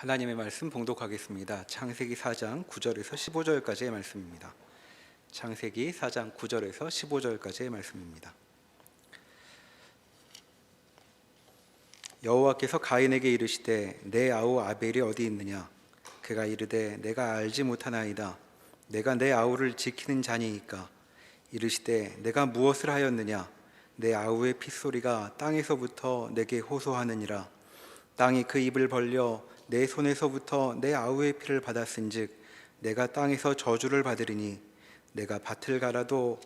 하나님의 말씀 봉독하겠습니다. 창세기 4장 9절에서 15절까지의 말씀입니다. 창세기 4장 9절에서 15절까지의 말씀입니다. 여호와께서 가인에게 이르시되 내 아우 아벨이 어디 있느냐? 그가 이르되 내가 알지 못하나이다. 내가 내 아우를 지키는 자니이까. 이르시되 내가 무엇을 하였느냐? 내 아우의 핏소리가 땅에서부터 내게 호소하느니라. 땅이 그 입을 벌려 내 손에서부터 내 아우의 피를 받았은즉 내가 땅에서 저주를 받으리니 내가 밭을 갈아도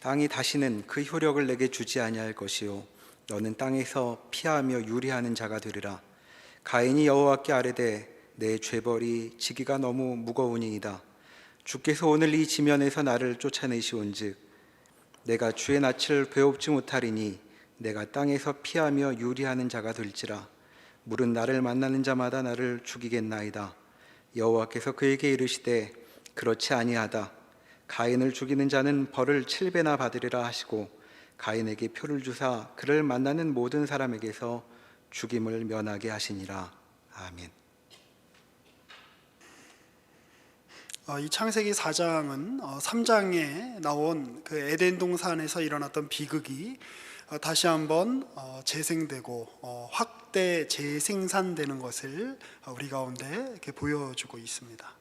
땅이 다시는 그 효력을 내게 주지 아니할 것이요 너는 땅에서 피하며 유리하는 자가 되리라. 가인이 여호와께 아뢰되 내 죄벌이 지기가 너무 무거우니이다. 주께서 오늘 이 지면에서 나를 쫓아내시온즉 내가 주의 낯을 배웁지 못하리니 내가 땅에서 피하며 유리하는 자가 될지라. 물은 나를 만나는 자마다 나를 죽이겠나이다. 여호와께서 그에게 이르시되 그렇지 아니하다. 가인을 죽이는 자는 벌을 7배나 받으리라 하시고 가인에게 표를 주사 그를 만나는 모든 사람에게서 죽임을 면하게 하시니라. 아멘. 이 창세기 4장은 3장에 나온 그 에덴 동산에서 일어났던 비극이 다시 한번 재생되고 확대 재생산되는 것을 우리 가운데 이렇게 보여주고 있습니다.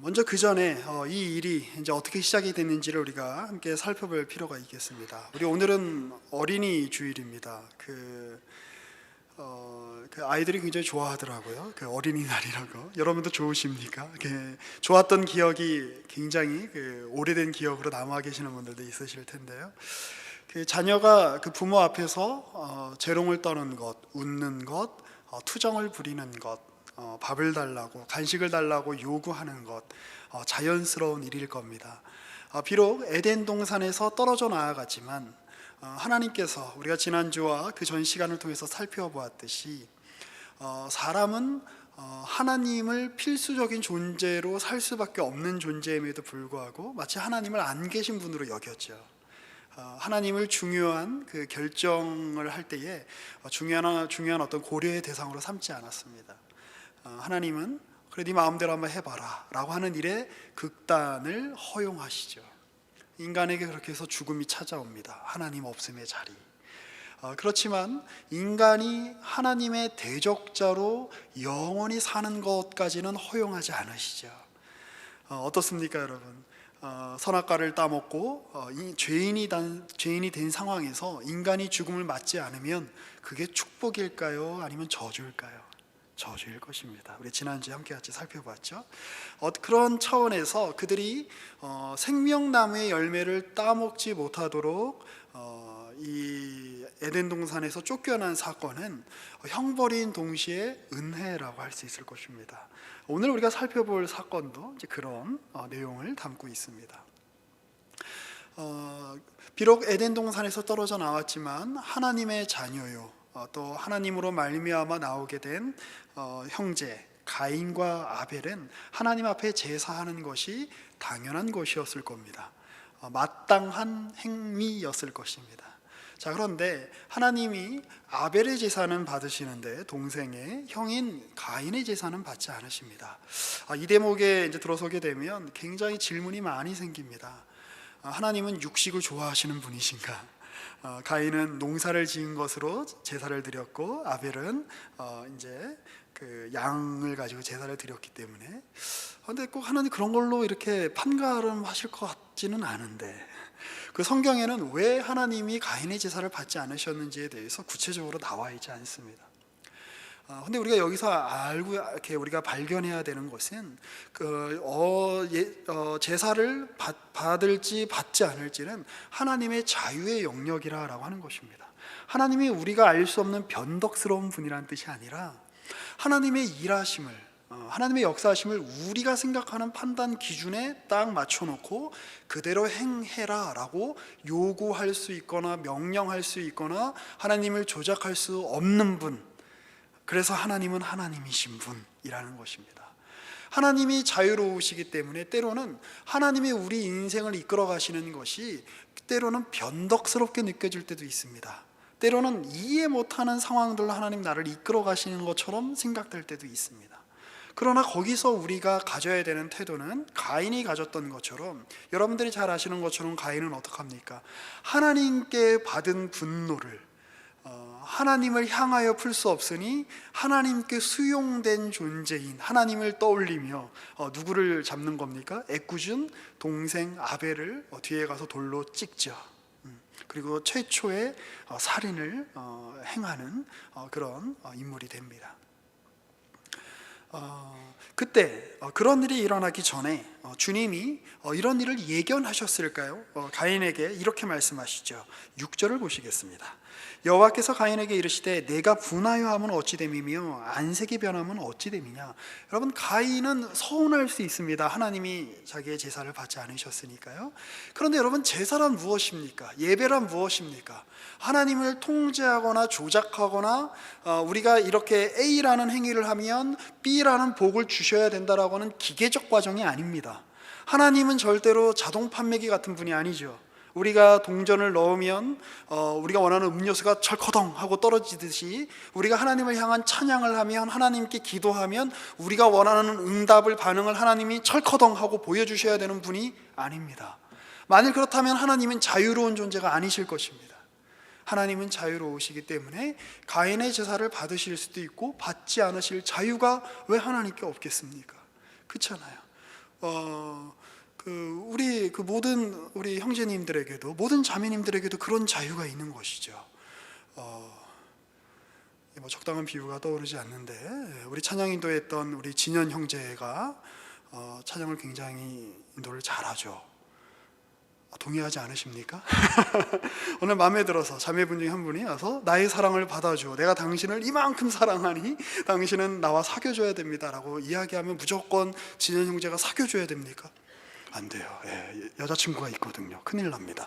먼저 그 전에 이 일이 이제 어떻게 시작이 됐는지를 우리가 함께 살펴볼 필요가 있겠습니다. 우리 오늘은 어린이 주일입니다. 그 아이들이 굉장히 좋아하더라고요. 그 어린이날이라고. 여러분도 좋으십니까? 좋았던 기억이 굉장히 오래된 기억으로 남아 계시는 분들도 있으실 텐데요. 그 자녀가 그 부모 앞에서 재롱을 떠는 것, 웃는 것, 투정을 부리는 것, 밥을 달라고, 간식을 달라고 요구하는 것, 자연스러운 일일 겁니다. 비록 에덴 동산에서 떨어져 나아갔지만 하나님께서 우리가 지난주와 그 전 시간을 통해서 살펴보았듯이 사람은 하나님을 필수적인 존재로 살 수밖에 없는 존재임에도 불구하고 마치 하나님을 안 계신 분으로 여겼죠. 하나님을 중요한 그 결정을 할 때에 중요한 어떤 고려의 대상으로 삼지 않았습니다. 하나님은 그래 네 마음대로 한번 해봐라 라고 하는 일에 극단을 허용하시죠. 인간에게 그렇게 해서 죽음이 찾아옵니다. 하나님 없음의 자리. 그렇지만 인간이 하나님의 대적자로 영원히 사는 것까지는 허용하지 않으시죠. 어떻습니까 여러분? 선악과를 따먹고 죄인이 된 상황에서 인간이 죽음을 맞지 않으면 그게 축복일까요? 아니면 저주일까요? 저주일 것입니다. 우리 지난주에 함께 같이 살펴봤죠. 그런 차원에서 그들이 생명나무의 열매를 따먹지 못하도록 이 에덴 동산에서 쫓겨난 사건은 형벌인 동시에 은혜라고 할 수 있을 것입니다. 오늘 우리가 살펴볼 사건도 이제 그런 내용을 담고 있습니다. 비록 에덴 동산에서 떨어져 나왔지만 하나님의 자녀요, 또 하나님으로 말미암아 나오게 된 형제 가인과 아벨은 하나님 앞에 제사하는 것이 당연한 것이었을 겁니다. 마땅한 행위였을 것입니다. 자, 그런데 하나님이 아벨의 제사는 받으시는데 동생의 형인 가인의 제사는 받지 않으십니다. 이 대목에 이제 들어서게 되면 굉장히 질문이 많이 생깁니다. 하나님은 육식을 좋아하시는 분이신가? 가인은 농사를 지은 것으로 제사를 드렸고 아벨은 이제 그 양을 가지고 제사를 드렸기 때문에 그런데 꼭 하나님 그런 걸로 이렇게 판가름하실 것 같지는 않은데 그 성경에는 왜 하나님이 가인의 제사를 받지 않으셨는지에 대해서 구체적으로 나와 있지 않습니다. 근데 우리가 여기서 알고 이렇게 우리가 발견해야 되는 것은 제사를 받을지 받지 않을지는 하나님의 자유의 영역이라고 하는 것입니다. 하나님이 우리가 알 수 없는 변덕스러운 분이라는 뜻이 아니라 하나님의 일하심을, 하나님의 역사하심을 우리가 생각하는 판단 기준에 딱 맞춰놓고 그대로 행해라 라고 요구할 수 있거나 명령할 수 있거나 하나님을 조작할 수 없는 분, 그래서 하나님은 하나님이신 분이라는 것입니다. 하나님이 자유로우시기 때문에 때로는 하나님이 우리 인생을 이끌어 가시는 것이 때로는 변덕스럽게 느껴질 때도 있습니다. 때로는 이해 못하는 상황들로 하나님 나를 이끌어 가시는 것처럼 생각될 때도 있습니다. 그러나 거기서 우리가 가져야 되는 태도는 가인이 가졌던 것처럼, 여러분들이 잘 아시는 것처럼 가인은 어떡합니까? 하나님께 받은 분노를 하나님을 향하여 풀 수 없으니 하나님께 수용된 존재인 하나님을 떠올리며 누구를 잡는 겁니까? 애꿎은 동생 아벨을 뒤에 가서 돌로 찍죠. 그리고 최초의 살인을 행하는 그런 인물이 됩니다. 그때 그런 일이 일어나기 전에 주님이 이런 일을 예견하셨을까요? 가인에게 이렇게 말씀하시죠. 6절을 보시겠습니다. 여호와께서 가인에게 이르시되 내가 분하여 함은 어찌 됨이며 안색이 변함은 어찌 됨이냐. 여러분, 가인은 서운할 수 있습니다. 하나님이 자기의 제사를 받지 않으셨으니까요. 그런데 여러분, 제사란 무엇입니까? 예배란 무엇입니까? 하나님을 통제하거나 조작하거나 우리가 이렇게 A라는 행위를 하면 B라는 복을 주셔야 된다라고 하는 기계적 과정이 아닙니다. 하나님은 절대로 자동 판매기 같은 분이 아니죠. 우리가 동전을 넣으면 우리가 원하는 음료수가 철커덩 하고 떨어지듯이, 우리가 하나님을 향한 찬양을 하면, 하나님께 기도하면 우리가 원하는 응답을, 반응을 하나님이 철커덩 하고 보여주셔야 되는 분이 아닙니다. 만일 그렇다면 하나님은 자유로운 존재가 아니실 것입니다. 하나님은 자유로우시기 때문에 가인의 제사를 받으실 수도 있고 받지 않으실 자유가 왜 하나님께 없겠습니까? 그렇잖아요. 우리 모든 우리 형제님들에게도, 모든 자매님들에게도 그런 자유가 있는 것이죠. 적당한 비유가 떠오르지 않는데, 우리 찬양 인도했던 우리 진현 형제가 찬양을 굉장히 인도를 잘하죠. 동의하지 않으십니까? 오늘 마음에 들어서 자매분 중에 한 분이 와서 나의 사랑을 받아줘, 내가 당신을 이만큼 사랑하니 당신은 나와 사귀어줘야 됩니다 라고 이야기하면 무조건 진현 형제가 사귀어줘야 됩니까? 안 돼요. 여자친구가 있거든요. 큰일 납니다.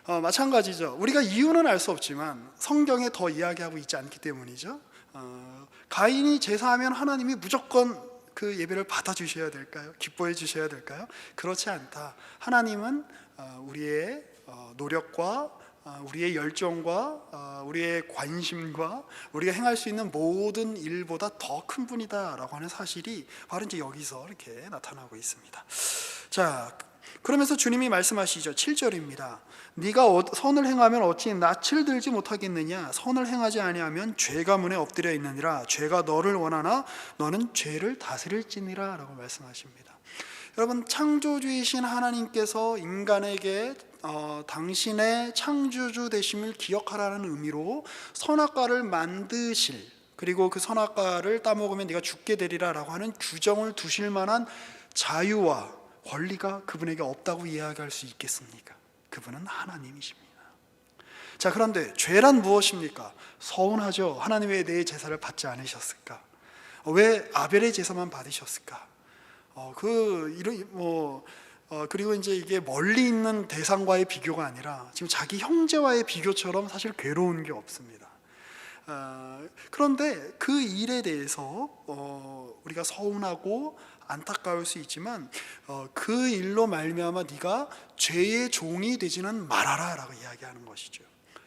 마찬가지죠. 우리가 이유는 알 수 없지만 성경에 더 이야기하고 있지 않기 때문이죠. 가인이 제사하면 하나님이 무조건 그 예배를 받아주셔야 될까요? 기뻐해 주셔야 될까요? 그렇지 않다. 하나님은 우리의 노력과 우리의 열정과 우리의 관심과 우리가 행할 수 있는 모든 일보다 더 큰 분이다라고 하는 사실이 바로 이제 여기서 이렇게 나타나고 있습니다. 자, 그러면서 주님이 말씀하시죠. 7절입니다. 네가 선을 행하면 어찌 낯을 들지 못하겠느냐? 선을 행하지 아니하면 죄가 문에 엎드려 있느니라. 죄가 너를 원하나 너는 죄를 다스릴지니라 라고 말씀하십니다. 여러분, 창조주이신 하나님께서 인간에게 당신의 창조주 되심을 기억하라는 의미로 선악과를 만드실, 그리고 그 선악과를 따먹으면 네가 죽게 되리라 라고 하는 규정을 두실 만한 자유와 권리가 그분에게 없다고 이야기할 수 있겠습니까? 그분은 하나님이십니다. 자, 그런데 죄란 무엇입니까? 서운하죠. 하나님 왜 내 제사를 받지 않으셨을까? 왜 아벨의 제사만 받으셨을까? 그리고 이제 이게 멀리 있는 대상과의 비교가 아니라 지금 자기 형제와의 비교처럼 사실 괴로운 게 없습니다. 그런데 그 일에 대해서 우리가 서운하고 안타까울 수 있지만 그 일로 말미암아 네가 죄의 종이 되지는 말아라 라고 이야기하는 것이죠.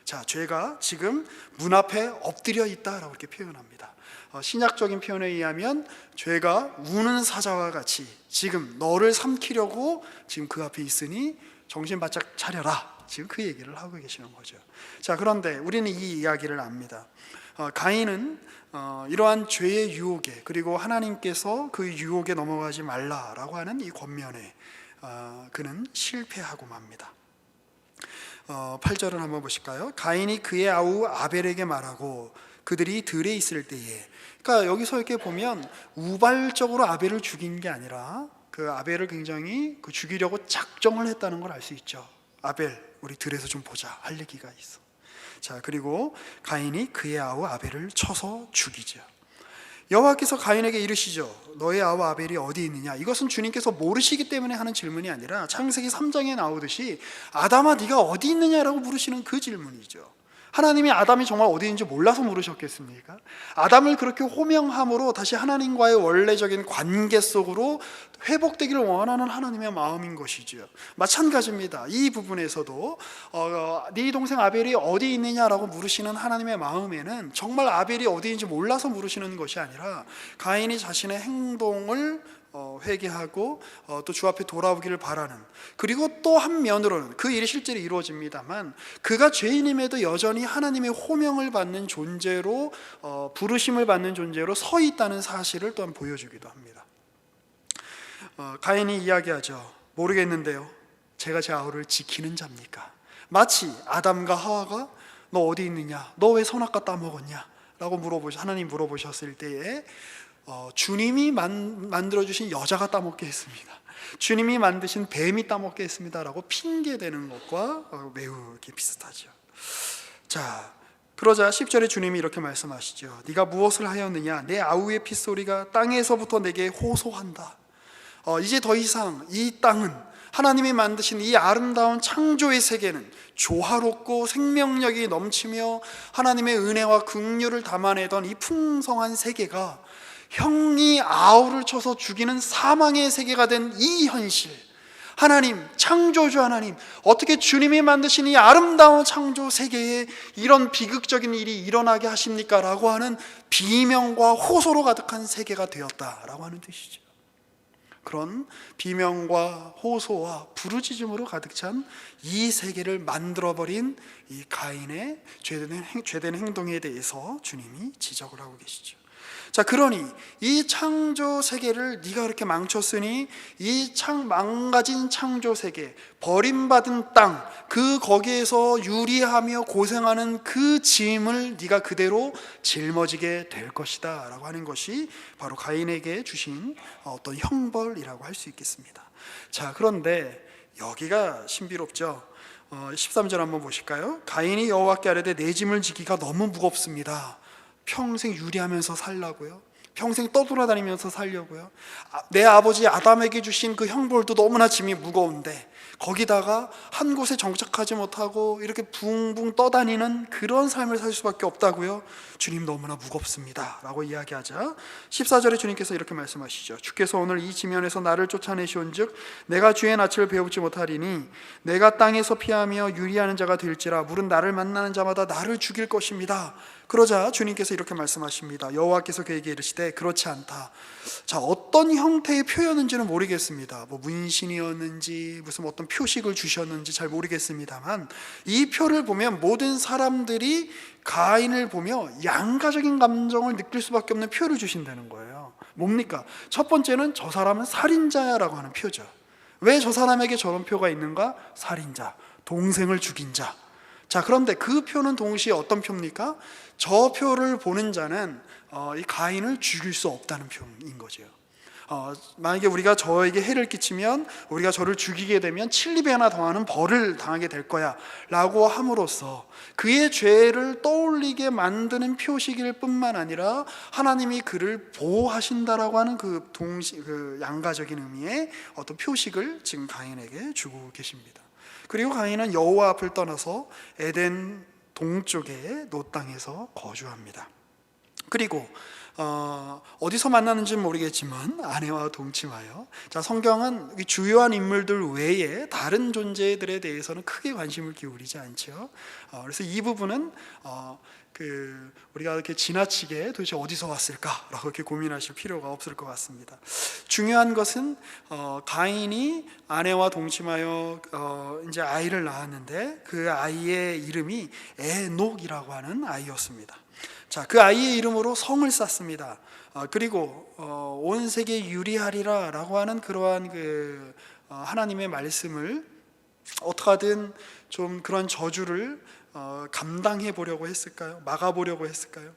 자, 죄가 지금 문 앞에 엎드려 있다라고 이렇게 표현합니다. 신약적인 표현에 의하면 죄가 우는 사자와 같이 지금 너를 삼키려고 지금 그 앞에 있으니 정신 바짝 차려라, 지금 그 얘기를 하고 계시는 거죠. 자, 그런데 우리는 이 이야기를 압니다. 가인은 이러한 죄의 유혹에, 그리고 하나님께서 그 유혹에 넘어가지 말라라고 하는 이 권면에 그는 실패하고 맙니다. 8절을 한번 보실까요? 가인이 그의 아우 아벨에게 말하고 그들이 들에 있을 때에, 그러니까 여기서 이렇게 보면 우발적으로 아벨을 죽인 게 아니라 그 아벨을 굉장히 죽이려고 작정을 했다는 걸 알 수 있죠. 아벨, 우리 들에서 좀 보자 할 얘기가 있어. 자, 그리고 가인이 그의 아우 아벨을 쳐서 죽이죠. 여호와께서 가인에게 이르시죠. 너의 아우 아벨이 어디 있느냐? 이것은 주님께서 모르시기 때문에 하는 질문이 아니라 창세기 3장에 나오듯이 아담아 네가 어디 있느냐라고 물으시는 그 질문이죠. 하나님이 아담이 정말 어디 있는지 몰라서 물으셨겠습니까? 아담을 그렇게 호명함으로 다시 하나님과의 원래적인 관계 속으로 회복되기를 원하는 하나님의 마음인 것이죠. 마찬가지입니다. 이 부분에서도 네 동생 아벨이 어디 있느냐라고 물으시는 하나님의 마음에는 정말 아벨이 어디 있는지 몰라서 물으시는 것이 아니라 가인이 자신의 행동을 회개하고 또 주 앞에 돌아오기를 바라는, 그리고 또 한 면으로는 그 일이 실제로 이루어집니다만 그가 죄인임에도 여전히 하나님의 호명을 받는 존재로, 부르심을 받는 존재로 서 있다는 사실을 또한 보여주기도 합니다. 가인이 이야기하죠. 모르겠는데요, 제가 제 아우를 지키는 자입니까? 마치 아담과 하와가 너 어디 있느냐, 너 왜 선악과 따먹었냐 라고 하나님 물어보셨을 때에 주님이 만들어주신 여자가 따먹게 했습니다, 주님이 만드신 뱀이 따먹게 했습니다 라고 핑계대는 것과 매우 이렇게 비슷하죠. 자, 그러자 10절에 주님이 이렇게 말씀하시죠. 네가 무엇을 하였느냐, 내 아우의 핏소리가 땅에서부터 내게 호소한다. 이제 더 이상 이 땅은, 하나님이 만드신 이 아름다운 창조의 세계는 조화롭고 생명력이 넘치며 하나님의 은혜와 긍휼을 담아내던 이 풍성한 세계가 형이 아우를 쳐서 죽이는 사망의 세계가 된 이 현실, 하나님, 창조주 하나님, 어떻게 주님이 만드신 이 아름다운 창조 세계에 이런 비극적인 일이 일어나게 하십니까? 라고 하는 비명과 호소로 가득한 세계가 되었다라고 하는 뜻이죠. 그런 비명과 호소와 부르짖음으로 가득 찬 이 세계를 만들어버린 이 가인의 죄된 행동에 대해서 주님이 지적을 하고 계시죠. 자, 그러니 이 창조 세계를 네가 그렇게 망쳤으니 이 망가진 창조 세계, 버림받은 땅, 그 거기에서 유리하며 고생하는 그 짐을 네가 그대로 짊어지게 될 것이다 라고 하는 것이 바로 가인에게 주신 어떤 형벌이라고 할 수 있겠습니다. 자, 그런데 여기가 신비롭죠. 13절 한번 보실까요? 가인이 여호와께 아뢰되 내 짐을 지기가 너무 무겁습니다. 평생 유리하면서 살라고요? 평생 떠돌아다니면서 살려고요? 내 아버지 아담에게 주신 그 형벌도 너무나 짐이 무거운데 거기다가 한 곳에 정착하지 못하고 이렇게 붕붕 떠다니는 그런 삶을 살 수밖에 없다고요? 주님 너무나 무겁습니다 라고 이야기하자 14절에 주님께서 이렇게 말씀하시죠. 주께서 오늘 이 지면에서 나를 쫓아내시온즉 내가 주의 낯을 배우지 못하리니 내가 땅에서 피하며 유리하는 자가 될지라 물은 나를 만나는 자마다 나를 죽일 것입니다. 그러자 주님께서 이렇게 말씀하십니다. 여호와께서 그에게 이르시되 그렇지 않다. 자, 어떤 형태의 표현인지는 모르겠습니다. 뭐 문신이었는지 무슨 어떤 표식을 주셨는지 잘 모르겠습니다만 이 표를 보면 모든 사람들이 가인을 보며 양가적인 감정을 느낄 수밖에 없는 표를 주신다는 거예요. 뭡니까? 첫 번째는 저 사람은 살인자야라고 하는 표죠. 왜 저 사람에게 저런 표가 있는가? 살인자, 동생을 죽인 자. 자, 그런데 그 표는 동시에 어떤 표입니까? 저 표를 보는 자는 이 가인을 죽일 수 없다는 표인 거죠. 만약에 우리가 저에게 해를 끼치면 우리가 저를 죽이게 되면 7,2배나 더하는 벌을 당하게 될 거야 라고 함으로써 그의 죄를 떠올리게 만드는 표식일 뿐만 아니라 하나님이 그를 보호하신다라고 하는 그 양가적인 의미의 어떤 표식을 지금 가인에게 주고 계십니다. 그리고 가인은 여호와 앞을 떠나서 에덴 동쪽의 노 땅에서 거주합니다. 그리고 어디서 만나는지는 모르겠지만 아내와 동침하여, 자, 성경은 주요한 인물들 외에 다른 존재들에 대해서는 크게 관심을 기울이지 않죠. 그래서 이 부분은 우리가 이렇게 지나치게 도대체 어디서 왔을까라고 이렇게 고민하실 필요가 없을 것 같습니다. 중요한 것은 가인이 아내와 동침하여 이제 아이를 낳았는데 그 아이의 이름이 에녹이라고 하는 아이였습니다. 자, 그 아이의 이름으로 성을 쌓습니다. 그리고 온 세계에 유리하리라라고 하는 그러한 하나님의 말씀을 어떻게든 좀 그런 저주를 감당해 보려고 했을까요? 막아보려고 했을까요?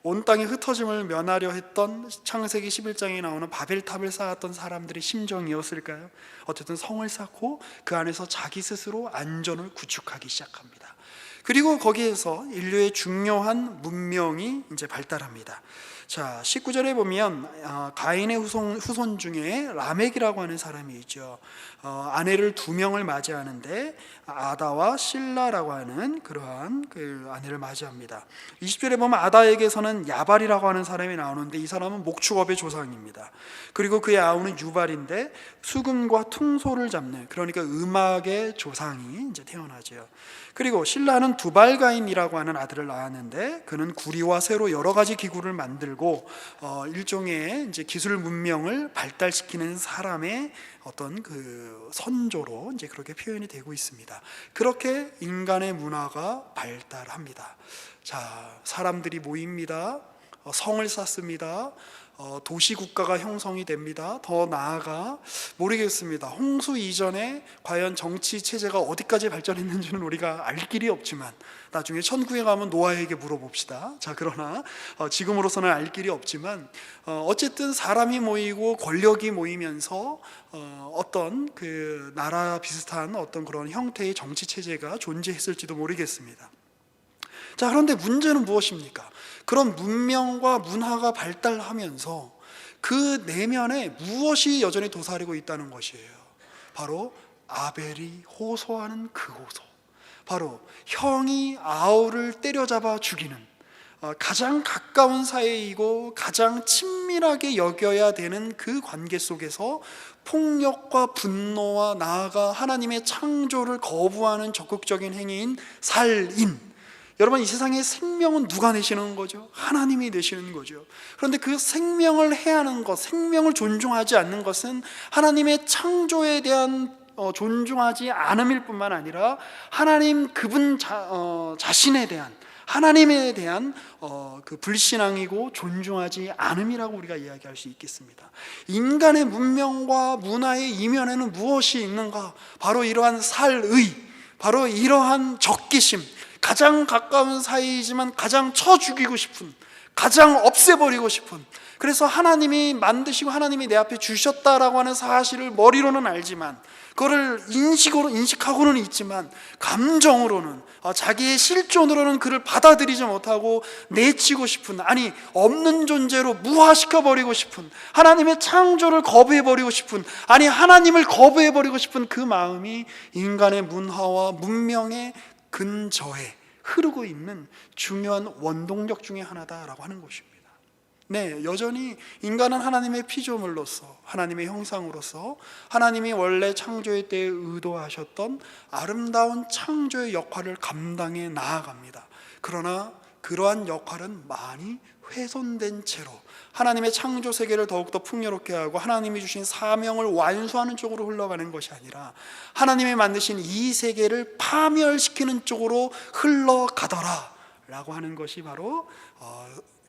온 땅의 흩어짐을 면하려 했던 창세기 11장에 나오는 바벨탑을 쌓았던 사람들의 심정이었을까요? 어쨌든 성을 쌓고 그 안에서 자기 스스로 안전을 구축하기 시작합니다. 그리고 거기에서 인류의 중요한 문명이 이제 발달합니다. 자, 19절에 보면 가인의 후손 중에 라멕이라고 하는 사람이 있죠. 아내를 2명을 맞이하는데 아다와 실라라고 하는 그러한 그 아내를 맞이합니다. 20절에 보면 아다에게서는 야발이라고 하는 사람이 나오는데 이 사람은 목축업의 조상입니다. 그리고 그의 아우는 유발인데 수금과 퉁소를 잡는, 그러니까 음악의 조상이 이제 태어나죠. 그리고 신라는 두발가인이라고 하는 아들을 낳았는데 그는 구리와 쇠로 여러 가지 기구를 만들고 일종의 이제 기술 문명을 발달시키는 사람의 어떤 그 선조로 이제 그렇게 표현이 되고 있습니다. 그렇게 인간의 문화가 발달합니다. 자, 사람들이 모입니다. 성을 쌓습니다. 도시 국가가 형성이 됩니다. 더 나아가 모르겠습니다. 홍수 이전에 과연 정치 체제가 어디까지 발전했는지는 우리가 알 길이 없지만 나중에 천국에 가면 노아에게 물어봅시다. 자, 그러나 지금으로서는 알 길이 없지만 어쨌든 사람이 모이고 권력이 모이면서 어떤 그 나라 비슷한 어떤 그런 형태의 정치 체제가 존재했을지도 모르겠습니다. 자, 그런데 문제는 무엇입니까? 그런 문명과 문화가 발달하면서 그 내면에 무엇이 여전히 도사리고 있다는 것이에요. 바로 아벨이 호소하는 그 호소, 바로 형이 아우를 때려잡아 죽이는 가장 가까운 사이이고 가장 친밀하게 여겨야 되는 그 관계 속에서 폭력과 분노와 나아가 하나님의 창조를 거부하는 적극적인 행위인 살인. 여러분, 이 세상에 생명은 누가 내시는 거죠? 하나님이 내시는 거죠. 그런데 그 생명을 해하는 것, 생명을 존중하지 않는 것은 하나님의 창조에 대한 존중하지 않음일 뿐만 아니라 하나님 그분 자신에 대한, 하나님에 대한 그 불신앙이고 존중하지 않음이라고 우리가 이야기할 수 있겠습니다. 인간의 문명과 문화의 이면에는 무엇이 있는가? 바로 이러한 살의, 바로 이러한 적기심, 가장 가까운 사이이지만 가장 쳐 죽이고 싶은, 가장 없애버리고 싶은, 그래서 하나님이 만드시고 하나님이 내 앞에 주셨다라고 하는 사실을 머리로는 알지만, 그거를 인식하고는 있지만 감정으로는, 자기의 실존으로는 그를 받아들이지 못하고 내치고 싶은, 아니 없는 존재로 무화시켜버리고 싶은, 하나님의 창조를 거부해버리고 싶은, 아니 하나님을 거부해버리고 싶은 그 마음이 인간의 문화와 문명의 근저에 흐르고 있는 중요한 원동력 중에 하나다라고 하는 것입니다. 네, 여전히 인간은 하나님의 피조물로서, 하나님의 형상으로서 하나님이 원래 창조의 때에 의도하셨던 아름다운 창조의 역할을 감당해 나아갑니다. 그러나 그러한 역할은 많이 훼손된 채로 하나님의 창조 세계를 더욱더 풍요롭게 하고 하나님이 주신 사명을 완수하는 쪽으로 흘러가는 것이 아니라 하나님이 만드신 이 세계를 파멸시키는 쪽으로 흘러가더라 라고 하는 것이 바로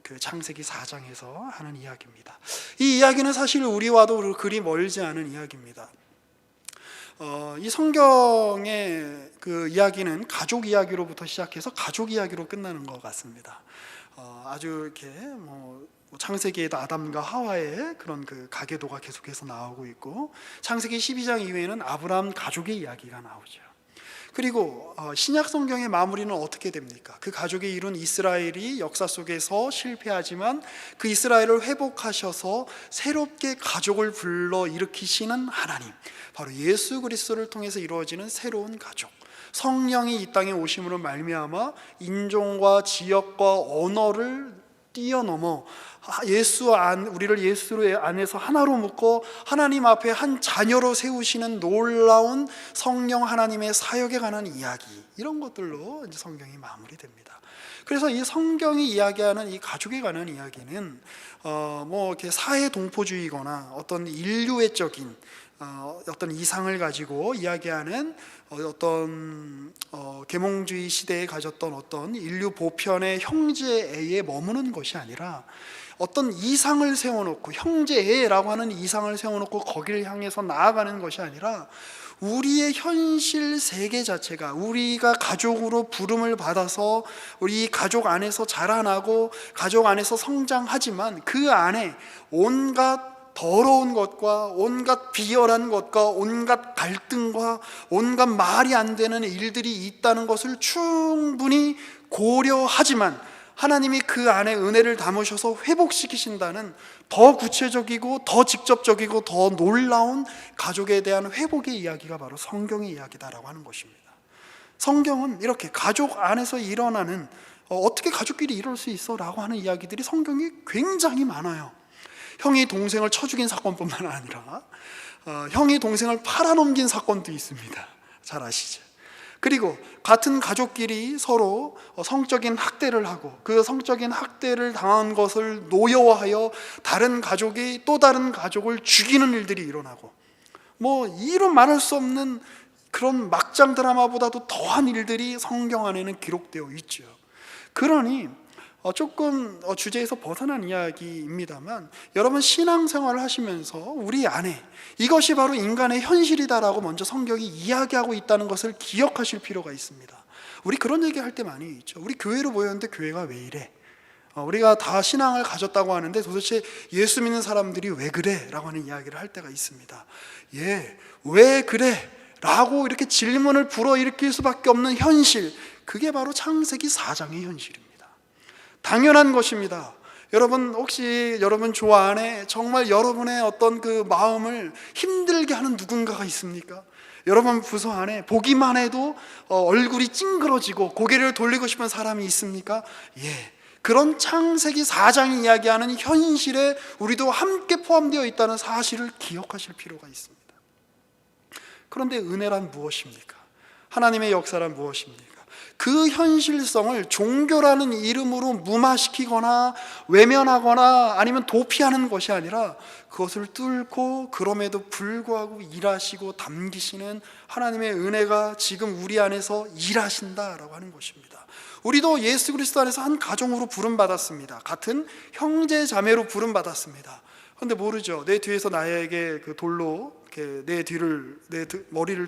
그 창세기 4장에서 하는 이야기입니다. 이 이야기는 사실 우리와도 그리 멀지 않은 이야기입니다. 이 성경의 그 이야기는 가족 이야기로부터 시작해서 가족 이야기로 끝나는 것 같습니다. 아주 이렇게 창세기에도 아담과 하와의 그런 그 가계도가 계속해서 나오고 있고, 창세기 12장 이후에는 아브라함 가족의 이야기가 나오죠. 그리고 신약 성경의 마무리는 어떻게 됩니까? 그 가족이 이룬 이스라엘이 역사 속에서 실패하지만 그 이스라엘을 회복하셔서 새롭게 가족을 불러 일으키시는 하나님, 바로 예수 그리스도를 통해서 이루어지는 새로운 가족, 성령이 이 땅에 오심으로 말미암아 인종과 지역과 언어를 뛰어넘어 우리를 예수 안에서 하나로 묶어 하나님 앞에 한 자녀로 세우시는 놀라운 성령 하나님의 사역에 관한 이야기, 이런 것들로 이제 성경이 마무리됩니다. 그래서 이 성경이 이야기하는 이 가족에 관한 이야기는 이렇게 사회 동포주의거나 어떤 인류애적인 어떤 이상을 가지고 이야기하는 어떤 계몽주의 시대에 가졌던 어떤 인류 보편의 형제애에 머무는 것이 아니라 어떤 이상을 세워놓고, 형제애라고 하는 이상을 세워놓고 거기를 향해서 나아가는 것이 아니라 우리의 현실 세계 자체가, 우리가 가족으로 부름을 받아서 우리 가족 안에서 자라나고 가족 안에서 성장하지만 그 안에 온갖 더러운 것과 온갖 비열한 것과 온갖 갈등과 온갖 말이 안 되는 일들이 있다는 것을 충분히 고려하지만 하나님이 그 안에 은혜를 담으셔서 회복시키신다는 더 구체적이고 더 직접적이고 더 놀라운 가족에 대한 회복의 이야기가 바로 성경의 이야기다라고 하는 것입니다. 성경은 이렇게 가족 안에서 일어나는 어떻게 가족끼리 이럴 수 있어? 라고 하는 이야기들이 성경이 굉장히 많아요. 형이 동생을 쳐 죽인 사건뿐만 아니라 형이 동생을 팔아넘긴 사건도 있습니다. 잘 아시죠? 그리고 같은 가족끼리 서로 성적인 학대를 하고 그 성적인 학대를 당한 것을 노여워하여 다른 가족이 또 다른 가족을 죽이는 일들이 일어나고 뭐 이루 말할 수 없는 그런 막장 드라마보다도 더한 일들이 성경 안에는 기록되어 있죠. 그러니 조금 주제에서 벗어난 이야기입니다만 여러분 신앙생활을 하시면서 우리 안에 이것이 바로 인간의 현실이다라고 먼저 성경이 이야기하고 있다는 것을 기억하실 필요가 있습니다. 우리 그런 얘기할 때 많이 있죠. 우리 교회로 모였는데 교회가 왜 이래? 우리가 다 신앙을 가졌다고 하는데 도대체 예수 믿는 사람들이 왜 그래? 라고 하는 이야기를 할 때가 있습니다. 왜 그래? 라고 이렇게 질문을 불어일으킬 수밖에 없는 현실, 그게 바로 창세기 4장의 현실입니다. 당연한 것입니다. 여러분 혹시 여러분 조 안에 정말 여러분의 어떤 그 마음을 힘들게 하는 누군가가 있습니까? 여러분 부서 안에 보기만 해도 얼굴이 찡그러지고 고개를 돌리고 싶은 사람이 있습니까? 그런 창세기 4장이 이야기하는 현실에 우리도 함께 포함되어 있다는 사실을 기억하실 필요가 있습니다. 그런데 은혜란 무엇입니까? 하나님의 역사란 무엇입니까? 그 현실성을 종교라는 이름으로 무마시키거나 외면하거나 아니면 도피하는 것이 아니라 그것을 뚫고 그럼에도 불구하고 일하시고 담기시는 하나님의 은혜가 지금 우리 안에서 일하신다라고 하는 것입니다. 우리도 예수 그리스도 안에서 한 가정으로 부름받았습니다. 같은 형제 자매로 부름받았습니다. 그런데 모르죠. 내 뒤에서 나에게 그 돌로 이렇게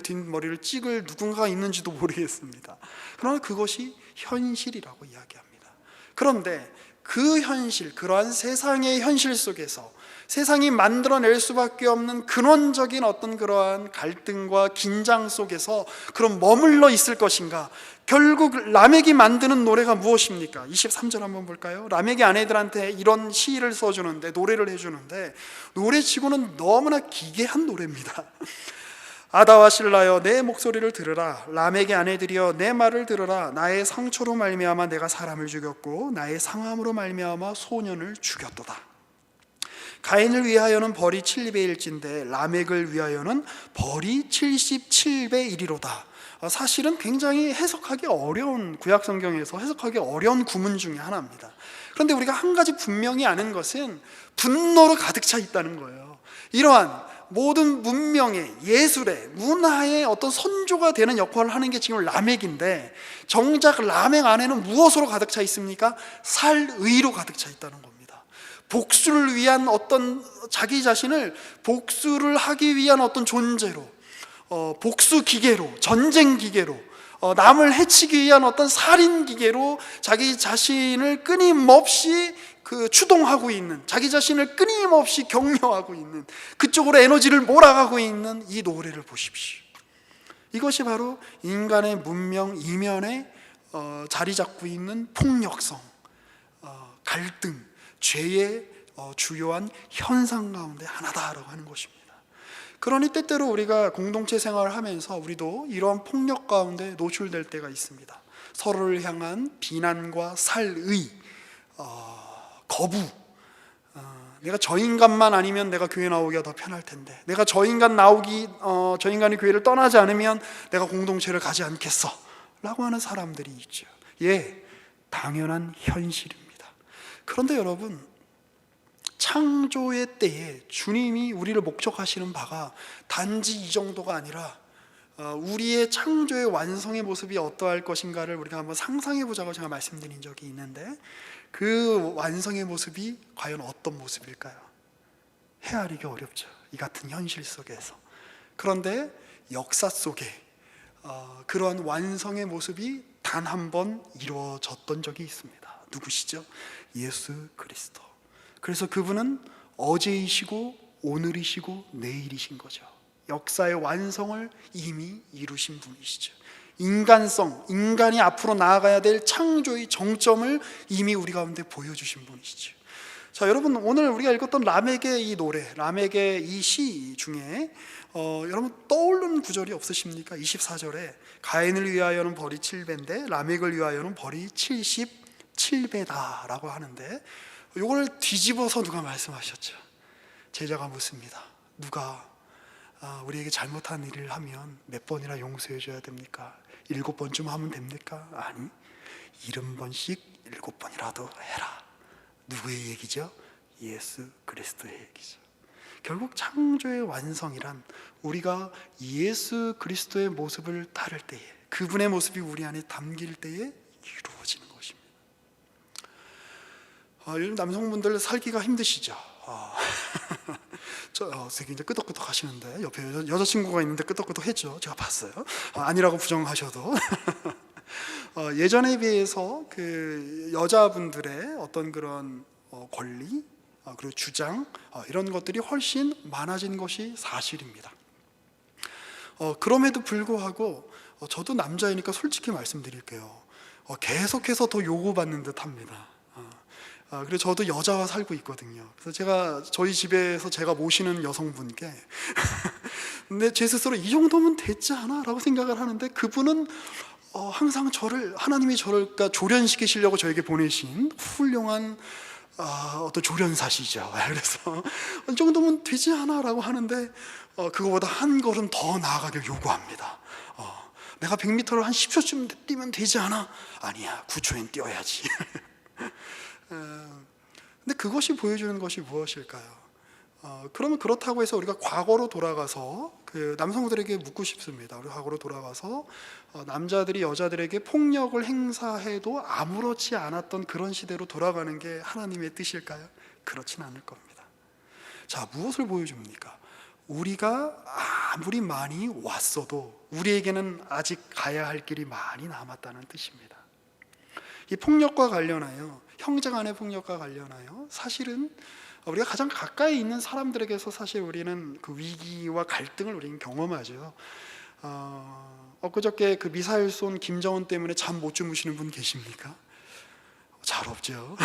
뒷머리를 찍을 누군가가 있는지도 모르겠습니다. 그러나 그것이 현실이라고 이야기합니다. 그런데 그 현실, 그러한 세상의 현실 속에서 세상이 만들어낼 수밖에 없는 근원적인 어떤 그러한 갈등과 긴장 속에서 그럼 머물러 있을 것인가? 결국 라멕이 만드는 노래가 무엇입니까? 23절 한번 볼까요? 라멕이 아내들한테 이런 시를 써주는데, 노래를 해주는데 노래치고는 너무나 기괴한 노래입니다. 아다와 실라여 내 목소리를 들으라. 라멕의 아내들이여 내 말을 들으라. 나의 상처로 말미암아 내가 사람을 죽였고 나의 상함으로 말미암아 소년을 죽였도다. 가인을 위하여는 벌이 7배의 1인데 라멕을 위하여는 벌이 77배의 1이로다. 사실은 굉장히 해석하기 어려운, 구약 성경에서 해석하기 어려운 구문 중에 하나입니다. 그런데 우리가 한 가지 분명히 아는 것은 분노로 가득 차 있다는 거예요. 이러한 모든 문명의, 예술의, 문화의 어떤 선조가 되는 역할을 하는 게 지금 라멕인데, 정작 라멕 안에는 무엇으로 가득 차 있습니까? 살의로 가득 차 있다는 겁니다. 복수를 위한 어떤, 자기 자신을 복수를 하기 위한 어떤 존재로, 복수 기계로, 전쟁 기계로, 남을 해치기 위한 어떤 살인 기계로 자기 자신을 끊임없이 추동하고 있는, 자기 자신을 끊임없이 격려하고 있는, 그쪽으로 에너지를 몰아가고 있는 이 노래를 보십시오. 이것이 바로 인간의 문명 이면에 자리 잡고 있는 폭력성, 갈등, 죄의 주요한 현상 가운데 하나다라고 하는 것입니다. 그러니 때때로 우리가 공동체 생활을 하면서 우리도 이러한 폭력 가운데 노출될 때가 있습니다. 서로를 향한 비난과 살의, 거부, 내가 저 인간만 아니면 내가 교회 나오기가 더 편할 텐데, 내가 저 인간이 교회를 떠나지 않으면 내가 공동체를 가지 않겠어 라고 하는 사람들이 있죠. 당연한 현실입니다. 그런데 여러분, 창조의 때에 주님이 우리를 목적하시는 바가 단지 이 정도가 아니라 우리의 창조의 완성의 모습이 어떠할 것인가를 우리가 한번 상상해 보자고 제가 말씀드린 적이 있는데, 그 완성의 모습이 과연 어떤 모습일까요? 헤아리기 어렵죠, 이 같은 현실 속에서. 그런데 역사 속에 그러한 완성의 모습이 단 한 번 이루어졌던 적이 있습니다. 누구시죠? 예수 그리스도. 그래서 그분은 어제이시고 오늘이시고 내일이신 거죠. 역사의 완성을 이미 이루신 분이시죠. 인간성, 인간이 앞으로 나아가야 될 창조의 정점을 이미 우리 가운데 보여주신 분이시죠. 자, 여러분, 오늘 우리가 읽었던 라멕의 이 노래, 라멕의 이 시 중에 여러분 떠오르는 구절이 없으십니까? 24절에 가인을 위하여는 벌이 7배인데 라멕을 위하여는 벌이 77배다 라고 하는데, 이걸 뒤집어서 누가 말씀하셨죠? 제자가 묻습니다. 누가 우리에게 잘못한 일을 하면 몇 번이나 용서해 줘야 됩니까? 7번쯤 하면 됩니까? 아니, 70번씩 7번이라도 해라. 누구의 얘기죠? 예수 그리스도의 얘기죠. 결국 창조의 완성이란 우리가 예수 그리스도의 모습을 따를 때에, 그분의 모습이 우리 안에 담길 때에 이루어지는 것입니다. 요즘 남성분들 살기가 힘드시죠? 굉장히 끄덕끄덕 하시는데, 옆에 여자친구가 있는데 끄덕끄덕 했죠. 제가 봤어요. 아니라고 부정하셔도. 예전에 비해서 그 여자분들의 어떤 그런 권리, 그리고 주장, 이런 것들이 훨씬 많아진 것이 사실입니다. 그럼에도 불구하고 저도 남자이니까 솔직히 말씀드릴게요. 계속해서 더 요구받는 듯 합니다. 그래서 저도 여자와 살고 있거든요. 그래서 저희 집에서 제가 모시는 여성분께 근데 제 스스로 이 정도면 됐지 않아? 라고 생각을 하는데, 그분은 항상 하나님이 저를 그러니까 조련시키시려고 저에게 보내신 훌륭한 어떤 조련사시죠. 그래서 이 정도면 되지 않아? 라고 하는데, 그거보다 한 걸음 더 나아가길 요구합니다. 내가 100m를 한 10초쯤 뛰면 되지 않아? 아니야, 9초엔 뛰어야지. 근데 그것이 보여주는 것이 무엇일까요? 그러면 그렇다고 해서 우리가 과거로 돌아가서 그 남성들에게 묻고 싶습니다. 우리 과거로 돌아가서 남자들이 여자들에게 폭력을 행사해도 아무렇지 않았던 그런 시대로 돌아가는 게 하나님의 뜻일까요? 그렇진 않을 겁니다. 자, 무엇을 보여줍니까? 우리가 아무리 많이 왔어도 우리에게는 아직 가야 할 길이 많이 남았다는 뜻입니다. 이 폭력과 관련하여, 형제 간의 폭력과 관련하여 사실은 우리가 가장 가까이 있는 사람들에게서 사실 우리는 그 위기와 갈등을 우리는 경험하죠. 엊그저께 그 미사일 쏜 김정은 때문에 잠 못 주무시는 분 계십니까? 잘 없죠.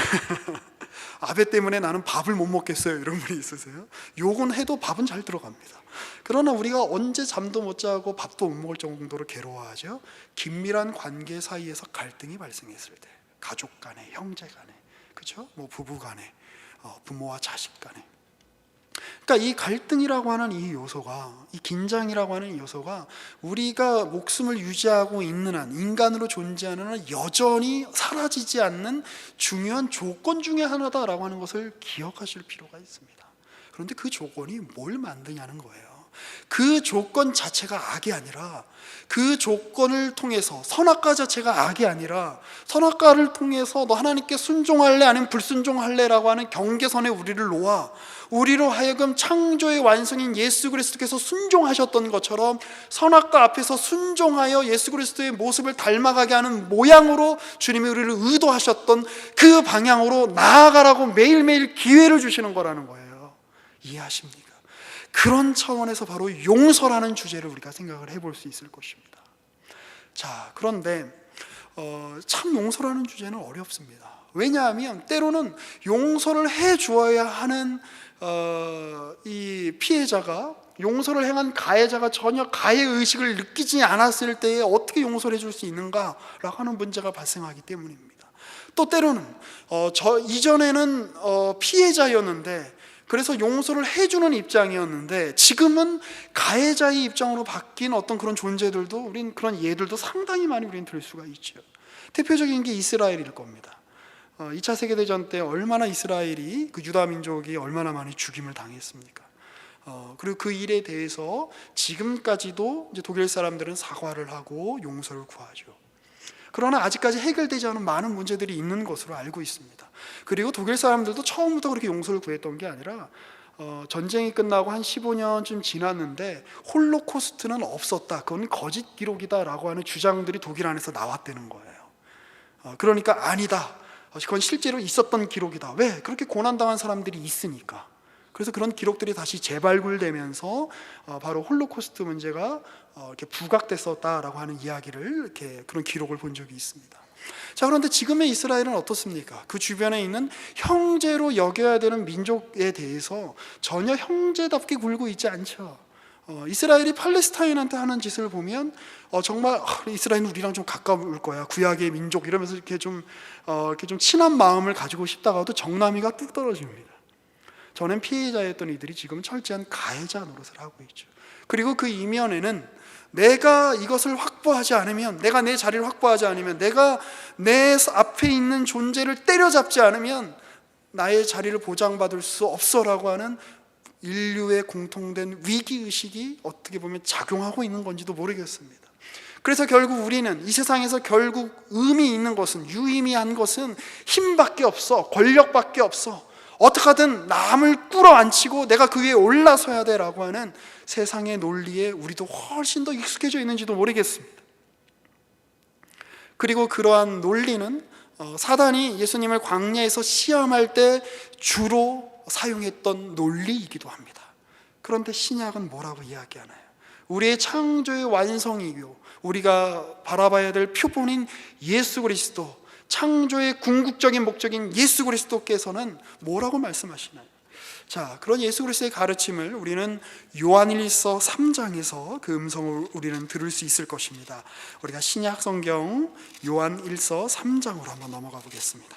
아베 때문에 나는 밥을 못 먹겠어요, 이런 분이 있으세요? 욕은 해도 밥은 잘 들어갑니다. 그러나 우리가 언제 잠도 못 자고 밥도 못 먹을 정도로 괴로워하죠? 긴밀한 관계 사이에서 갈등이 발생했을 때, 가족 간에, 형제 간에, 그렇죠? 뭐 부부 간에, 부모와 자식 간에. 그러니까 이 갈등이라고 하는 이 요소가, 이 긴장이라고 하는 이 요소가 우리가 목숨을 유지하고 있는 한, 인간으로 존재하는 한 여전히 사라지지 않는 중요한 조건 중에 하나다라고 하는 것을 기억하실 필요가 있습니다. 그런데 그 조건이 뭘 만드냐는 거예요. 그 조건 자체가 악이 아니라, 그 조건을 통해서, 선악과 자체가 악이 아니라 선악과를 통해서 너 하나님께 순종할래 아니면 불순종할래라고 하는 경계선에 우리를 놓아 우리로 하여금 창조의 완성인 예수 그리스도께서 순종하셨던 것처럼 선악과 앞에서 순종하여 예수 그리스도의 모습을 닮아가게 하는 모양으로 주님이 우리를 의도하셨던 그 방향으로 나아가라고 매일매일 기회를 주시는 거라는 거예요. 이해하십니까? 그런 차원에서 바로 용서라는 주제를 우리가 생각을 해볼 수 있을 것입니다. 자, 그런데 참 용서라는 주제는 어렵습니다. 왜냐하면 때로는 용서를 해 주어야 하는 이 피해자가, 용서를 행한 가해자가 전혀 가해 의식을 느끼지 않았을 때에 어떻게 용서를 해줄 수 있는가라고 하는 문제가 발생하기 때문입니다. 또 때로는 이전에는 피해자였는데, 그래서 용서를 해주는 입장이었는데 지금은 가해자의 입장으로 바뀐 어떤 그런 존재들도, 우린 그런 예들도 상당히 많이 우리는 들 수가 있죠. 대표적인 게 이스라엘일 겁니다. 2차 세계대전 때 얼마나 이스라엘이, 그 유다 민족이 얼마나 많이 죽임을 당했습니까? 그리고 그 일에 대해서 지금까지도 이제 독일 사람들은 사과를 하고 용서를 구하죠. 그러나 아직까지 해결되지 않은 많은 문제들이 있는 것으로 알고 있습니다. 그리고 독일 사람들도 처음부터 그렇게 용서를 구했던 게 아니라 전쟁이 끝나고 한 15년쯤 지났는데 홀로코스트는 없었다, 그건 거짓 기록이다라고 하는 주장들이 독일 안에서 나왔다는 거예요. 그러니까 아니다, 그건 실제로 있었던 기록이다. 왜? 그렇게 고난당한 사람들이 있으니까. 그래서 그런 기록들이 다시 재발굴되면서 바로 홀로코스트 문제가 이렇게 부각됐었다라고 하는 이야기를 이렇게 그런 기록을 본 적이 있습니다. 자, 그런데 지금의 이스라엘은 어떻습니까? 그 주변에 있는 형제로 여겨야 되는 민족에 대해서 전혀 형제답게 굴고 있지 않죠. 이스라엘이 팔레스타인한테 하는 짓을 보면 정말 이스라엘은 우리랑 좀 가까울 거야, 구약의 민족 이러면서 이렇게 좀 친한 마음을 가지고 싶다가도 정남이가 뚝 떨어집니다. 전엔 피해자였던 이들이 지금 철저한 가해자 노릇을 하고 있죠. 그리고 그 이면에는 내가 이것을 확보하지 않으면, 내가 내 자리를 확보하지 않으면, 내가 내 앞에 있는 존재를 때려잡지 않으면 나의 자리를 보장받을 수 없어라고 하는 인류의 공통된 위기의식이 어떻게 보면 작용하고 있는 건지도 모르겠습니다. 그래서 결국 우리는 이 세상에서 결국 의미 있는 것은, 유의미한 것은 힘밖에 없어, 권력밖에 없어, 어떻게 하든 남을 끌어안치고 내가 그 위에 올라서야 돼라고 하는 세상의 논리에 우리도 훨씬 더 익숙해져 있는지도 모르겠습니다. 그리고 그러한 논리는 사단이 예수님을 광야에서 시험할 때 주로 사용했던 논리이기도 합니다. 그런데 신약은 뭐라고 이야기하나요? 우리의 창조의 완성이요, 우리가 바라봐야 될 표본인 예수 그리스도, 창조의 궁극적인 목적인 예수 그리스도께서는 뭐라고 말씀하시나요? 자, 그런 예수 그리스도의 가르침을 우리는 요한일서 3장에서 그 음성을 우리는 들을 수 있을 것입니다. 우리가 신약 성경 요한일서 3장으로 한번 넘어가 보겠습니다.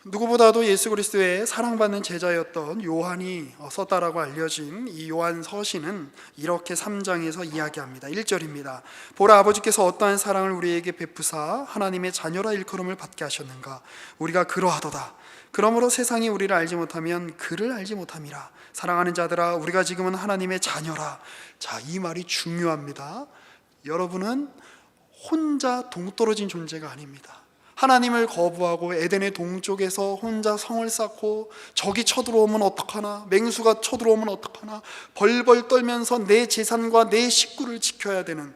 누구보다도 예수 그리스도의 사랑받는 제자였던 요한이 썼다라고 알려진 이 요한 서신은 이렇게 3장에서 이야기합니다. 1절입니다. 보라, 아버지께서 어떠한 사랑을 우리에게 베푸사 하나님의 자녀라 일컬음을 받게 하셨는가. 우리가 그러하도다. 그러므로 세상이 우리를 알지 못하면 그를 알지 못함이라. 사랑하는 자들아, 우리가 지금은 하나님의 자녀라. 자, 이 말이 중요합니다. 여러분은 혼자 동떨어진 존재가 아닙니다. 하나님을 거부하고 에덴의 동쪽에서 혼자 성을 쌓고 적이 쳐들어오면 어떡하나, 맹수가 쳐들어오면 어떡하나 벌벌 떨면서 내 재산과 내 식구를 지켜야 되는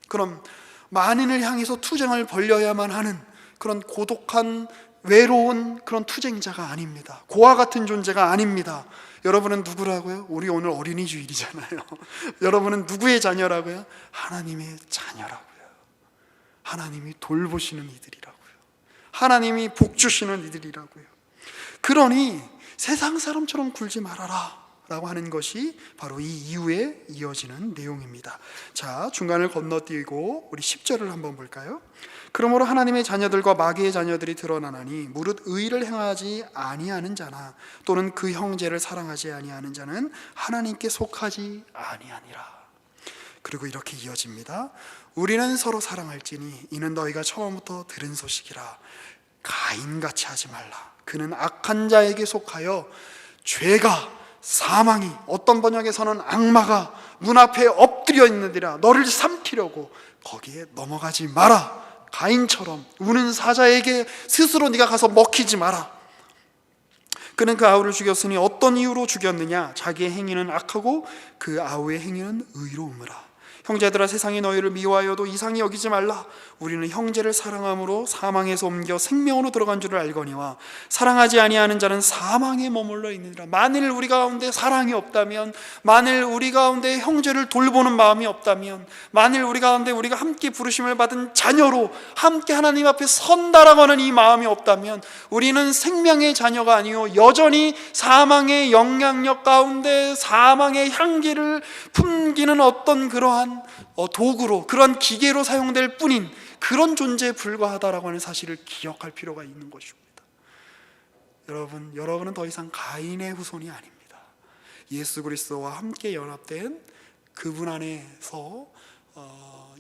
그런 만인을 향해서 투쟁을 벌여야만 하는 그런 고독한 외로운 그런 투쟁자가 아닙니다. 고아 같은 존재가 아닙니다. 여러분은 누구라고요? 우리 오늘 어린이 주일이잖아요. 여러분은 누구의 자녀라고요? 하나님의 자녀라고요. 하나님이 돌보시는 이들이라고요. 하나님이 복주시는 이들이라고요. 그러니 세상 사람처럼 굴지 말아라 라고 하는 것이 바로 이 이후에 이어지는 내용입니다. 자, 중간을 건너뛰고 우리 10절을 한번 볼까요? 그러므로 하나님의 자녀들과 마귀의 자녀들이 드러나나니 무릇 의를 행하지 아니하는 자나 또는 그 형제를 사랑하지 아니하는 자는 하나님께 속하지 아니하니라. 그리고 이렇게 이어집니다. 우리는 서로 사랑할지니 이는 너희가 처음부터 들은 소식이라. 가인같이 하지 말라. 그는 악한 자에게 속하여 죄가, 사망이, 어떤 번역에서는 악마가 문 앞에 엎드려 있느니라. 너를 삼키려고 거기에 넘어가지 마라. 가인처럼 우는 사자에게 스스로 네가 가서 먹히지 마라. 그는 그 아우를 죽였으니 어떤 이유로 죽였느냐? 자기의 행위는 악하고 그 아우의 행위는 의로우므라. 형제들아, 세상이 너희를 미워하여도 이상히 여기지 말라. 우리는 형제를 사랑함으로 사망에서 옮겨 생명으로 들어간 줄을 알거니와 사랑하지 아니하는 자는 사망에 머물러 있느니라. 만일 우리 가운데 사랑이 없다면, 만일 우리 가운데 형제를 돌보는 마음이 없다면, 만일 우리 가운데 우리가 함께 부르심을 받은 자녀로 함께 하나님 앞에 선다라고 하는 이 마음이 없다면 우리는 생명의 자녀가 아니요 여전히 사망의 영향력 가운데 사망의 향기를 풍기는 어떤 그러한 도구로, 그런 기계로 사용될 뿐인 그런 존재에 불과하다라고 하는 사실을 기억할 필요가 있는 것입니다. 여러분은 더 이상 가인의 후손이 아닙니다. 예수 그리스도와 함께 연합된 그분 안에서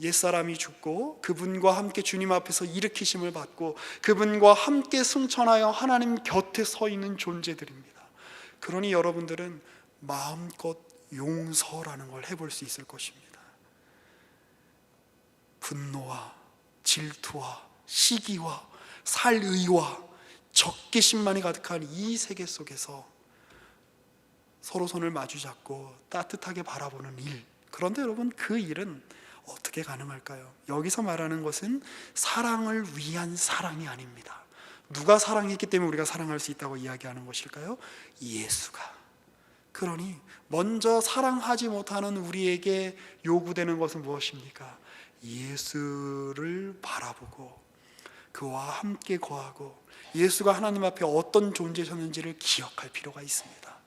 옛사람이 죽고 그분과 함께 주님 앞에서 일으키심을 받고 그분과 함께 승천하여 하나님 곁에 서 있는 존재들입니다. 그러니 여러분들은 마음껏 용서라는 걸 해볼 수 있을 것입니다. 분노와 질투와 시기와 살의와 적개심만이 가득한 이 세계 속에서 서로 손을 마주잡고 따뜻하게 바라보는 일, 그런데 여러분, 그 일은 어떻게 가능할까요? 여기서 말하는 것은 사랑을 위한 사랑이 아닙니다. 누가 사랑했기 때문에 우리가 사랑할 수 있다고 이야기하는 것일까요? 예수가. 그러니 먼저 사랑하지 못하는 우리에게 요구되는 것은 무엇입니까? 예수를 바라보고 그와 함께 거하고 예수가 하나님 앞에 어떤 존재셨는지를 기억할 필요가 있습니다.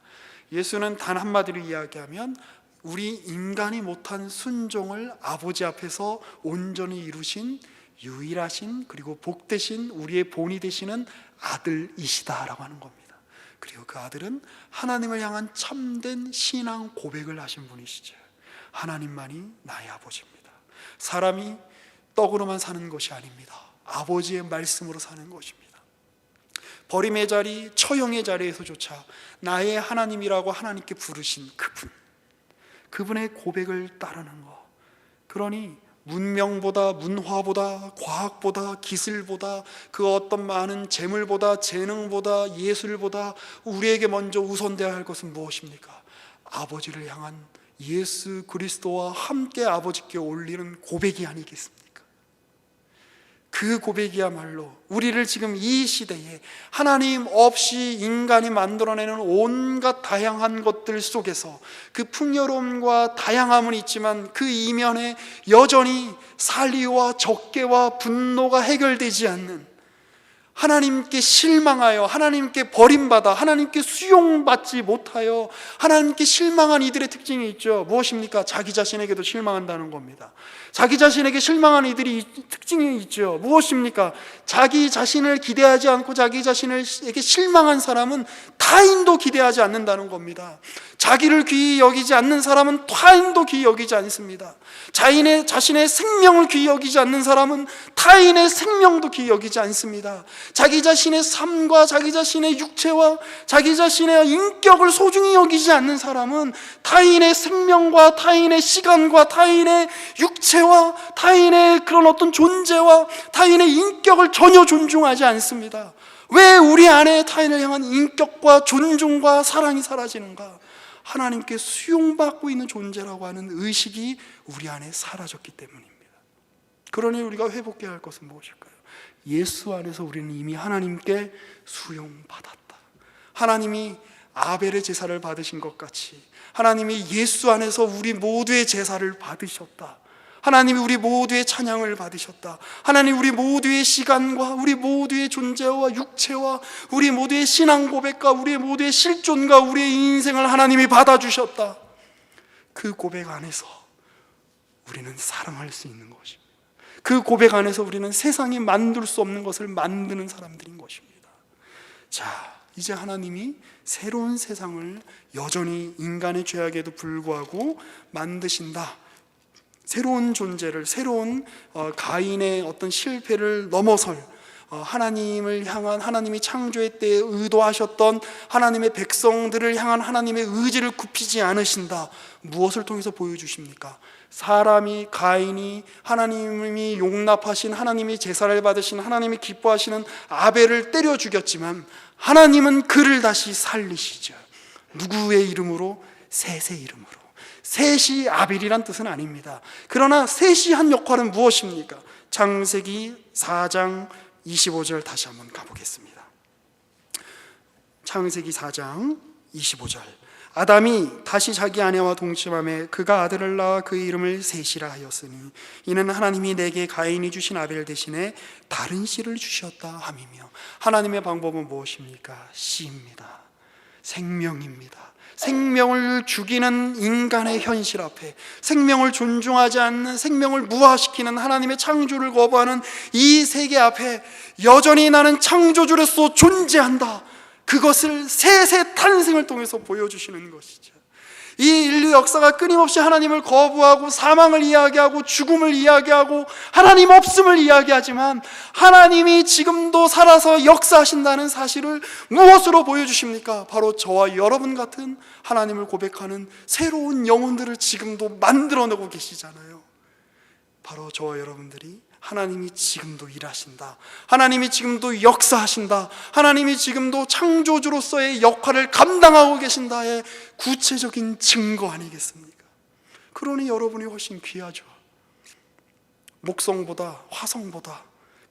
예수는 단 한마디로 이야기하면 우리 인간이 못한 순종을 아버지 앞에서 온전히 이루신 유일하신 그리고 복되신 우리의 본이 되시는 아들이시다라고 하는 겁니다. 그리고 그 아들은 하나님을 향한 참된 신앙 고백을 하신 분이시죠. 하나님만이 나의 아버지입니다. 사람이 떡으로만 사는 것이 아닙니다. 아버지의 말씀으로 사는 것입니다. 버림의 자리, 처형의 자리에서조차 나의 하나님이라고 하나님께 부르신 그분의 고백을 따르는 것. 그러니 문명보다, 문화보다, 과학보다, 기술보다, 그 어떤 많은 재물보다, 재능보다, 예술보다 우리에게 먼저 우선되어야 할 것은 무엇입니까? 아버지를 향한 예수 그리스도와 함께 아버지께 올리는 고백이 아니겠습니까? 그 고백이야말로 우리를 지금 이 시대에 하나님 없이 인간이 만들어내는 온갖 다양한 것들 속에서 그 풍요로움과 다양함은 있지만 그 이면에 여전히 살리와 적개와 분노가 해결되지 않는, 하나님께 실망하여 하나님께 버림받아 하나님께 수용받지 못하여 하나님께 실망한 이들의 특징이 있죠. 무엇입니까? 자기 자신에게도 실망한다는 겁니다. 자기 자신에게 실망한 이들이 특징이 있죠. 무엇입니까? 자기 자신을 기대하지 않고 자기 자신에게 실망한 사람은 타인도 기대하지 않는다는 겁니다. 자기를 귀히 여기지 않는 사람은 타인도 귀히 여기지 않습니다. 자신의 생명을 귀히 여기지 않는 사람은 타인의 생명도 귀히 여기지 않습니다. 자기 자신의 삶과 자기 자신의 육체와 자기 자신의 인격을 소중히 여기지 않는 사람은 타인의 생명과 타인의 시간과 타인의 육체와 타인의 그런 어떤 존재와 타인의 인격을 전혀 존중하지 않습니다. 왜 우리 안에 타인을 향한 인격과 존중과 사랑이 사라지는가? 하나님께 수용받고 있는 존재라고 하는 의식이 우리 안에 사라졌기 때문입니다. 그러니 우리가 회복해야 할 것은 무엇일까요? 예수 안에서 우리는 이미 하나님께 수용받았다. 하나님이 아벨의 제사를 받으신 것 같이 하나님이 예수 안에서 우리 모두의 제사를 받으셨다. 하나님이 우리 모두의 찬양을 받으셨다. 하나님 우리 모두의 시간과 우리 모두의 존재와 육체와 우리 모두의 신앙 고백과 우리 모두의 실존과 우리의 인생을 하나님이 받아주셨다. 그 고백 안에서 우리는 사랑할 수 있는 것입니다. 그 고백 안에서 우리는 세상이 만들 수 없는 것을 만드는 사람들인 것입니다. 자, 이제 하나님이 새로운 세상을 여전히 인간의 죄악에도 불구하고 만드신다. 새로운 존재를, 새로운 가인의 어떤 실패를 넘어설 하나님을 향한, 하나님이 창조의 때에 의도하셨던 하나님의 백성들을 향한 하나님의 의지를 굽히지 않으신다. 무엇을 통해서 보여주십니까? 사람이, 가인이 하나님이 용납하신, 하나님이 제사를 받으신, 하나님이 기뻐하시는 아벨을 때려 죽였지만 하나님은 그를 다시 살리시죠. 누구의 이름으로? 셋의 이름으로. 셋이 아벨이란 뜻은 아닙니다. 그러나 셋이 한 역할은 무엇입니까? 창세기 4장 25절 다시 한번 가보겠습니다. 창세기 4장 25절. 아담이 다시 자기 아내와 동침하며 그가 아들을 낳아 그 이름을 셋이라 하였으니 이는 하나님이 내게 가인이 주신 아벨 대신에 다른 씨를 주셨다 함이며, 하나님의 방법은 무엇입니까? 씨입니다. 생명입니다. 생명을 죽이는 인간의 현실 앞에, 생명을 존중하지 않는, 생명을 무화시키는 하나님의 창조를 거부하는 이 세계 앞에 여전히 나는 창조주로서 존재한다. 그것을 셋의 탄생을 통해서 보여주시는 것이죠. 이 인류 역사가 끊임없이 하나님을 거부하고 사망을 이야기하고 죽음을 이야기하고 하나님 없음을 이야기하지만 하나님이 지금도 살아서 역사하신다는 사실을 무엇으로 보여주십니까? 바로 저와 여러분 같은 하나님을 고백하는 새로운 영혼들을 지금도 만들어내고 계시잖아요. 바로 저와 여러분들이 하나님이 지금도 일하신다, 하나님이 지금도 역사하신다, 하나님이 지금도 창조주로서의 역할을 감당하고 계신다의 구체적인 증거 아니겠습니까? 그러니 여러분이 훨씬 귀하죠. 목성보다, 화성보다,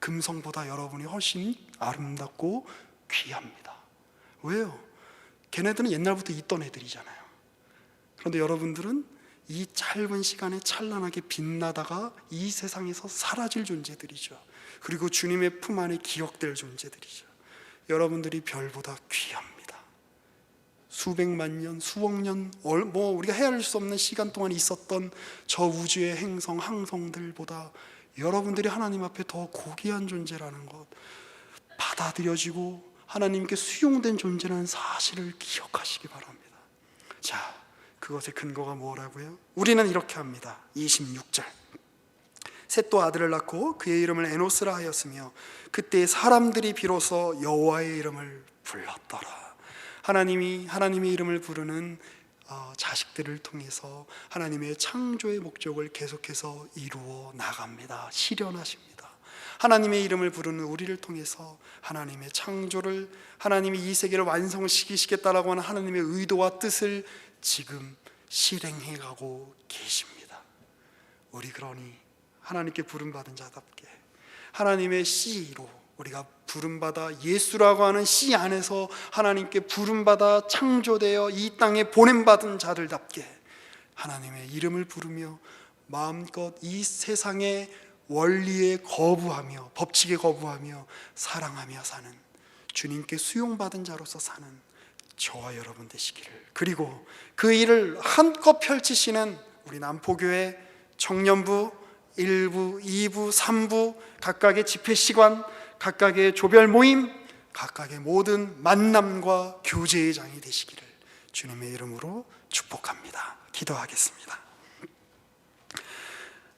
금성보다 여러분이 훨씬 아름답고 귀합니다. 왜요? 걔네들은 옛날부터 있던 애들이잖아요. 그런데 여러분들은 이 짧은 시간에 찬란하게 빛나다가 이 세상에서 사라질 존재들이죠. 그리고 주님의 품 안에 기억될 존재들이죠. 여러분들이 별보다 귀합니다. 수백만 년, 수억 년, 우리가 헤아릴 수 없는 시간 동안 있었던 저 우주의 행성, 항성들보다 여러분들이 하나님 앞에 더 고귀한 존재라는 것, 받아들여지고 하나님께 수용된 존재라는 사실을 기억하시기 바랍니다. 자, 그것의 근거가 뭐라고요? 우리는 이렇게 합니다. 26절, 셋도 아들을 낳고 그의 이름을 에노스라 하였으며 그때 사람들이 비로소 여호와의 이름을 불렀더라. 하나님이 하나님의 이름을 부르는 자식들을 통해서 하나님의 창조의 목적을 계속해서 이루어 나갑니다. 실현하십니다. 하나님의 이름을 부르는 우리를 통해서 하나님의 창조를, 하나님이 이 세계를 완성시키시겠다라고 하는 하나님의 의도와 뜻을 지금 실행해 가고 계십니다. 우리 그러니 하나님께 부름받은 자답게 하나님의 씨로 우리가 부름받아 예수라고 하는 씨 안에서 하나님께 부름받아 창조되어 이 땅에 보냄받은 자들답게 하나님의 이름을 부르며 마음껏 이 세상의 원리에 거부하며 법칙에 거부하며 사랑하며 사는, 주님께 수용받은 자로서 사는 저와 여러분 되시기를, 그리고 그 일을 한껏 펼치시는 우리 남포교회 청년부 1부, 2부, 3부 각각의 집회 시간, 각각의 조별 모임, 각각의 모든 만남과 교제의 장이 되시기를 주님의 이름으로 축복합니다. 기도하겠습니다.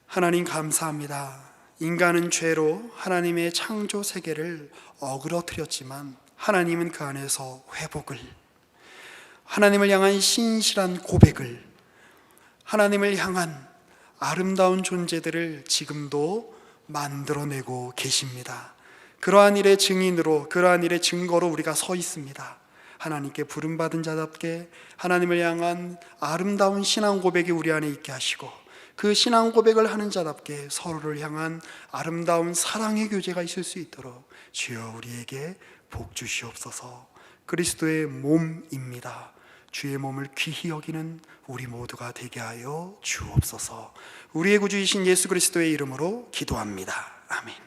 하나님 감사합니다. 인간은 죄로 하나님의 창조 세계를 어그러뜨렸지만 하나님은 그 안에서 회복을, 하나님을 향한 신실한 고백을, 하나님을 향한 아름다운 존재들을 지금도 만들어내고 계십니다. 그러한 일의 증인으로, 그러한 일의 증거로 우리가 서 있습니다. 하나님께 부름받은 자답게 하나님을 향한 아름다운 신앙 고백이 우리 안에 있게 하시고, 그 신앙 고백을 하는 자답게 서로를 향한 아름다운 사랑의 교제가 있을 수 있도록 주여 우리에게 복 주시옵소서. 그리스도의 몸입니다. 주의 몸을 귀히 여기는 우리 모두가 되게 하여 주옵소서. 우리의 구주이신 예수 그리스도의 이름으로 기도합니다. 아멘.